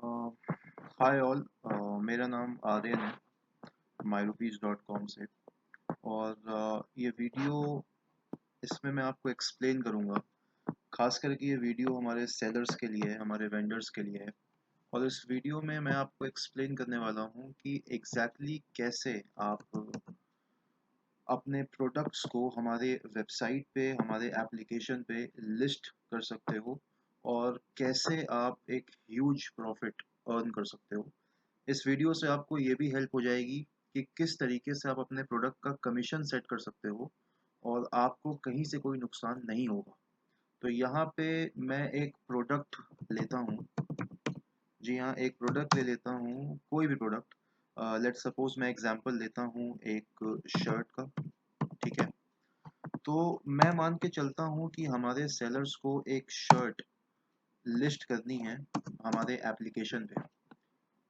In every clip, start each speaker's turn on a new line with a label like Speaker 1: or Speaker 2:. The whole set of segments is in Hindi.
Speaker 1: Hi all. मेरा नाम आर्यन है myrupees.com से। और ये वीडियो इसमें मैं आपको एक्सप्लेन करूँगा। खास करके ये वीडियो हमारे सेलर्स के लिए है, हमारे वेंडर्स के लिए है। और इस वीडियो में मैं आपको एक्सप्लेन करने वाला हूँ कि एग्जैक्टली कैसे आप अपने प्रोडक्ट्स को हमारे वेबसाइट पे, हमारे एप्लीकेशन पे लिस्ट कर सकते हो और कैसे आप एक ह्यूज प्रॉफिट अर्न कर सकते हो। इस वीडियो से आपको ये भी हेल्प हो जाएगी कि किस तरीके से आप अपने प्रोडक्ट का कमीशन सेट कर सकते हो और आपको कहीं से कोई नुकसान नहीं होगा। तो यहाँ पे मैं एक प्रोडक्ट लेता हूँ। जी हाँ, एक प्रोडक्ट ले लेता हूँ, कोई भी प्रोडक्ट। लेट्स सपोज मैं एग्जांपल लेता हूँ एक शर्ट का। ठीक है, तो मैं मान के चलता हूँ कि हमारे सेलर्स को एक शर्ट लिस्ट करनी है हमारे एप्लीकेशन पे।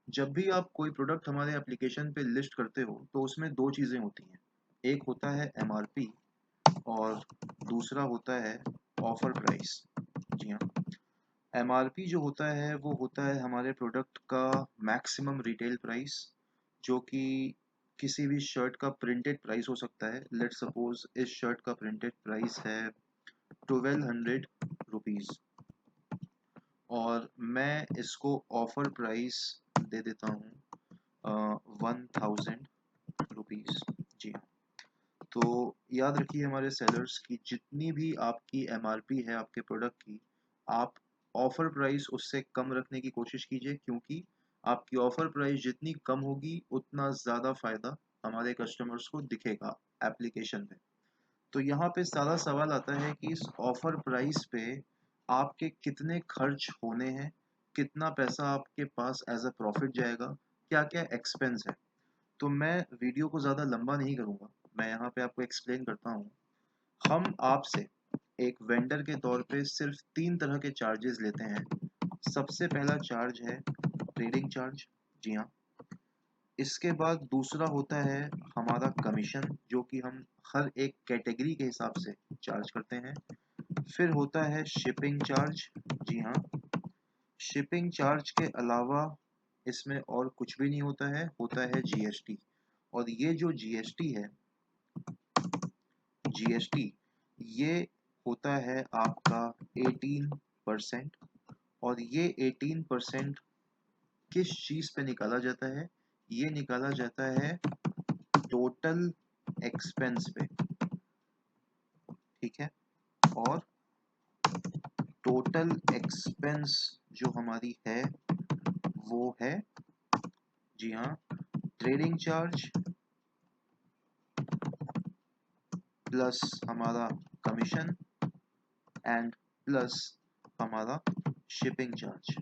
Speaker 1: जब भी आप कोई प्रोडक्ट हमारे एप्लीकेशन पे लिस्ट करते हो तो उसमें दो चीज़ें होती हैं। एक होता है एमआरपी और दूसरा होता है ऑफर प्राइस। जी हाँ, एमआरपी जो होता है वो होता है हमारे प्रोडक्ट का मैक्सिमम रिटेल प्राइस, जो कि किसी भी शर्ट का प्रिंटेड प्राइस हो सकता है। लेट्स सपोज इस शर्ट का प्रिंटेड प्राइस है 1200 रुपीज़ और मैं इसको ऑफर प्राइस दे देता हूँ 1000 रुपीज़। जी हाँ, तो याद रखिए हमारे सेलर्स की जितनी भी आपकी एमआरपी है आपके प्रोडक्ट की, आप ऑफर प्राइस उससे कम रखने की कोशिश कीजिए, क्योंकि आपकी ऑफर प्राइस जितनी कम होगी उतना ज़्यादा फायदा हमारे कस्टमर्स को दिखेगा एप्लीकेशन पे। तो यहाँ पे सारा सवाल आता है कि इस ऑफर प्राइस पे आपके कितने खर्च होने हैं, कितना पैसा आपके पास एज अ प्रॉफिट जाएगा, क्या क्या एक्सपेंस है। तो मैं वीडियो को ज़्यादा लंबा नहीं करूँगा, मैं यहाँ पे आपको एक्सप्लेन करता हूँ। हम आपसे एक वेंडर के तौर पे सिर्फ तीन तरह के चार्जेस लेते हैं। सबसे पहला चार्ज है ट्रेडिंग चार्ज। जी हाँ, इसके बाद दूसरा होता है हमारा कमीशन, जो कि हम हर एक कैटेगरी के हिसाब से चार्ज करते हैं। फिर होता है शिपिंग चार्ज। जी हाँ, शिपिंग चार्ज के अलावा इसमें और कुछ भी नहीं होता है जीएसटी। और ये जो जीएसटी है, जीएसटी ये होता है आपका 18%। और ये 18% किस चीज़ पे निकाला जाता है? ये निकाला जाता है टोटल एक्सपेंस पे। ठीक है, और टोटल एक्सपेंस जो हमारी है वो है, जी हाँ, ट्रेडिंग चार्ज प्लस हमारा कमीशन एंड प्लस हमारा शिपिंग चार्ज।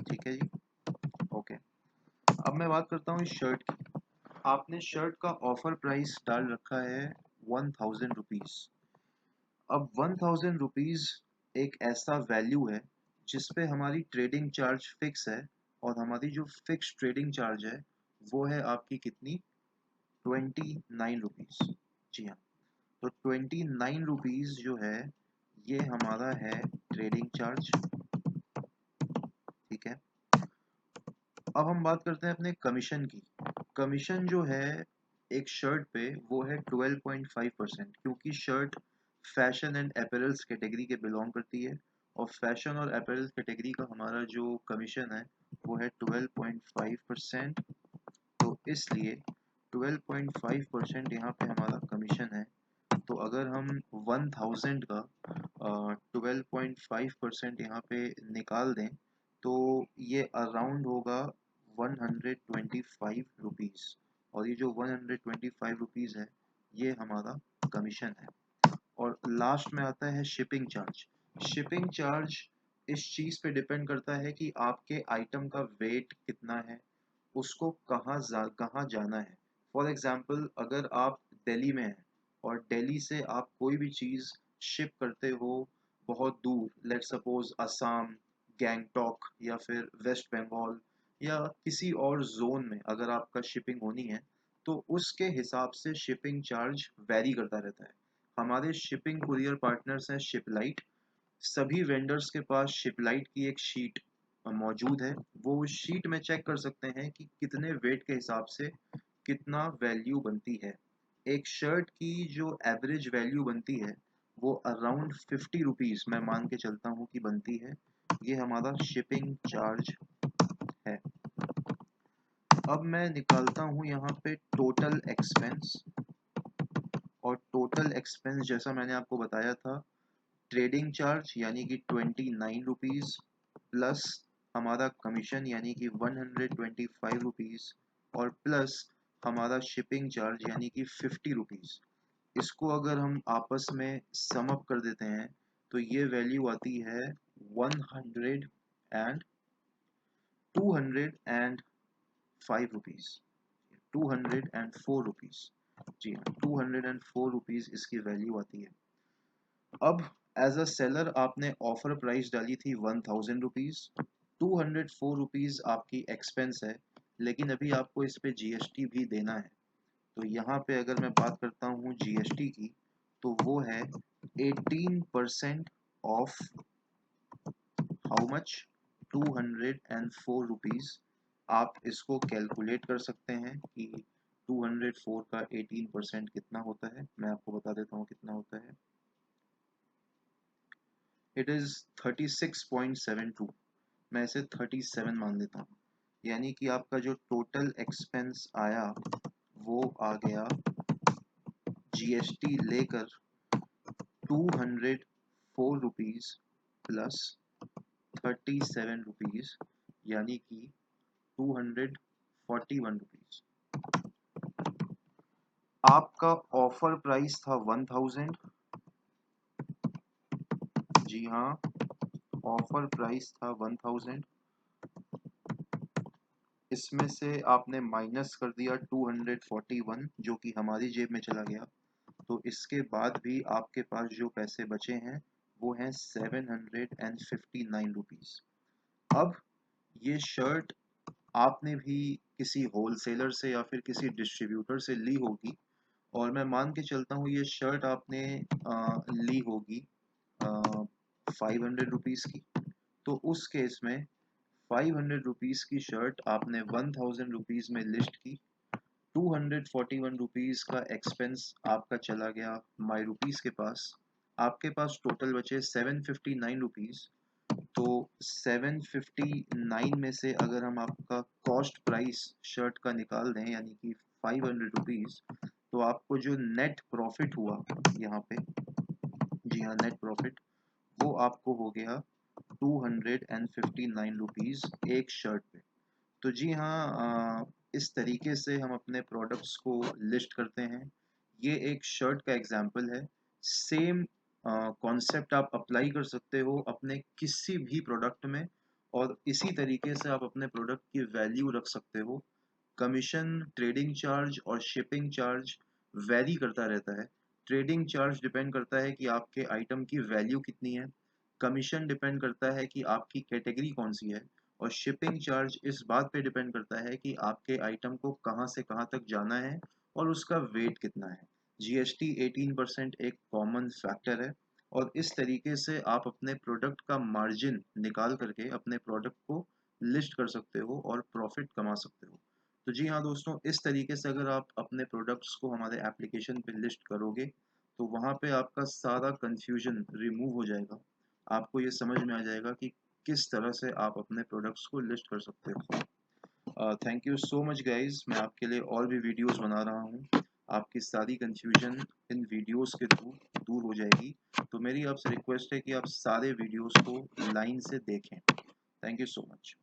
Speaker 1: ठीक है जी, ओके। अब मैं बात करता हूँ इस शर्ट की। आपने शर्ट का ऑफर प्राइस डाल रखा है 1000 रुपीज़। अब 1000 रुपीज़ एक ऐसा वैल्यू है जिस पे हमारी ट्रेडिंग चार्ज फिक्स है। और हमारी जो फिक्स ट्रेडिंग चार्ज है वो है आपकी कितनी, 29 रुपीज़। जी हाँ, तो 29 रुपीज़ जो है ये हमारा है ट्रेडिंग चार्ज। ठीक है, अब हम बात करते हैं अपने कमीशन की। कमीशन जो है एक शर्ट पे वो है 12.5%, क्योंकि shirt fashion and apparels category के बिलोंग करती है। और फैशन और अपैरल्स कैटेगरी का हमारा जो कमीशन है वो है 12.5%। तो इसलिए 12.5% यहाँ पे हमारा कमीशन है। तो अगर हम 1000 का 12.5% यहाँ पे निकाल दें तो ये अराउंड होगा 125 रुपीज़। और ये जो 125 रुपीज़ है ये हमारा कमीशन है। और लास्ट में आता है शिपिंग चार्ज। शिपिंग चार्ज इस चीज़ पे डिपेंड करता है कि आपके आइटम का वेट कितना है, उसको कहाँ जाना है। फॉर एग्ज़ाम्पल अगर आप दिल्ली में हैं और दिल्ली से आप कोई भी चीज़ शिप करते हो बहुत दूर, लेट सपोज असम, गैंगटॉक या फिर वेस्ट बंगाल या किसी और जोन में अगर आपका शिपिंग होनी है, तो उसके हिसाब से शिपिंग चार्ज वैरी करता रहता है। हमारे शिपिंग कुरियर पार्टनर्स हैं शिपलाइट। सभी वेंडर्स के पास शिपलाइट की एक शीट मौजूद है वो उस शीट में चेक कर सकते हैं कि कितने वेट के हिसाब से कितना वैल्यू बनती है। एक शर्ट की जो एवरेज वैल्यू बनती है वो अराउंड 50 रुपीज़ मैं मान के चलता हूँ कि बनती है। ये हमारा शिपिंग चार्ज है। अब मैं निकालता हूँ यहाँ पे टोटल एक्सपेंस, और टोटल एक्सपेंस जैसा मैंने आपको बताया था, ट्रेडिंग चार्ज यानी कि 29 रुपीज़ प्लस हमारा कमीशन यानी कि 125 रुपीज़ और प्लस हमारा शिपिंग चार्ज यानी कि 50 रुपीज़। इसको अगर हम आपस में सम अप कर देते हैं तो ये वैल्यू आती है 205 रुपीज़, 204 रुपीज़। जी हाँ, 204 रुपीज़ इसकी वैल्यू आती है। अब एज अ सेलर आपने ऑफर प्राइस डाली थी 1000 रुपीज़, 204 रुपीज़ आपकी एक्सपेंस है, लेकिन अभी आपको इस पे जीएसटी भी देना है। तो यहाँ पे अगर मैं बात करता हूँ जीएसटी की, तो वो है 18% ऑफ हाउ मच, 204 रुपीज़। आप इसको कैलकुलेट कर सकते हैं कि 204 का 18% कितना होता है। मैं आपको बता देता हूँ कितना होता है। It is 36.72। मैं इसे 37 मान लेता हूँ। यानी कि आपका जो टोटल एक्सपेंस आया वो आ गया जीएसटी लेकर 204 रुपीज़ प्लस 37 रुपीज़, यानी कि 241 रुपीज़। आपका ऑफर प्राइस था 1000। जी हाँ, ऑफर प्राइस था 1000। इसमें से आपने माइनस कर दिया 241 जो कि हमारी जेब में चला गया। तो इसके बाद भी आपके पास जो पैसे बचे हैं वो हैं 759 रुपीज़। अब ये शर्ट आपने भी किसी होलसेलर से या फिर किसी डिस्ट्रीब्यूटर से ली होगी, और मैं मान के चलता हूँ ये शर्ट आपने ली होगी 500 रुपीज़ की। तो उस केस में 500 रुपीज़ की शर्ट आपने 1000 रुपीज़ में लिस्ट की, 241 रुपीज़ का एक्सपेंस आपका चला गया माई रुपीज़ के पास, आपके पास टोटल बचे 759 रुपीज़। तो 759 में से अगर हम आपका कॉस्ट प्राइस शर्ट का निकाल दें यानी कि 500 रुपीज़, तो आपको जो नेट प्रॉफिट हुआ यहाँ पे, जी हाँ नेट प्रॉफिट, वो आपको हो गया 259 रुपीज़ एक शर्ट पे। तो जी हाँ, इस तरीके से हम अपने प्रोडक्ट्स को लिस्ट करते हैं। ये एक शर्ट का एग्जांपल है। सेम कॉन्सेप्ट आप अप्लाई कर सकते हो अपने किसी भी प्रोडक्ट में, और इसी तरीके से आप अपने प्रोडक्ट की वैल्यू रख सकते हो। कमीशन, ट्रेडिंग चार्ज और शिपिंग चार्ज वेरी करता रहता है। ट्रेडिंग चार्ज डिपेंड करता है कि आपके आइटम की वैल्यू कितनी है, कमीशन डिपेंड करता है कि आपकी कैटेगरी कौन सी है, और शिपिंग चार्ज इस बात पे डिपेंड करता है कि आपके आइटम को कहाँ से कहाँ तक जाना है और उसका वेट कितना है। जीएसटी 18% एक कॉमन फैक्टर है, और इस तरीके से आप अपने प्रोडक्ट का मार्जिन निकाल करके अपने प्रोडक्ट को लिस्ट कर सकते हो और प्रॉफिट कमा सकते हो। तो जी हाँ दोस्तों, इस तरीके से अगर आप अपने प्रोडक्ट्स को हमारे एप्लीकेशन पे लिस्ट करोगे तो वहाँ पे आपका सारा कंफ्यूजन रिमूव हो जाएगा। आपको ये समझ में आ जाएगा कि किस तरह से आप अपने प्रोडक्ट्स को लिस्ट कर सकते हो। Thank you so much guys, मैं आपके लिए और भी वीडियोस बना रहा हूँ। आपकी सारी कंफ्यूजन इन वीडियोस के थ्रू दूर हो जाएगी। तो मेरी आपसे रिक्वेस्ट है कि आप सारे वीडियोस को लाइन से देखें। Thank you so much.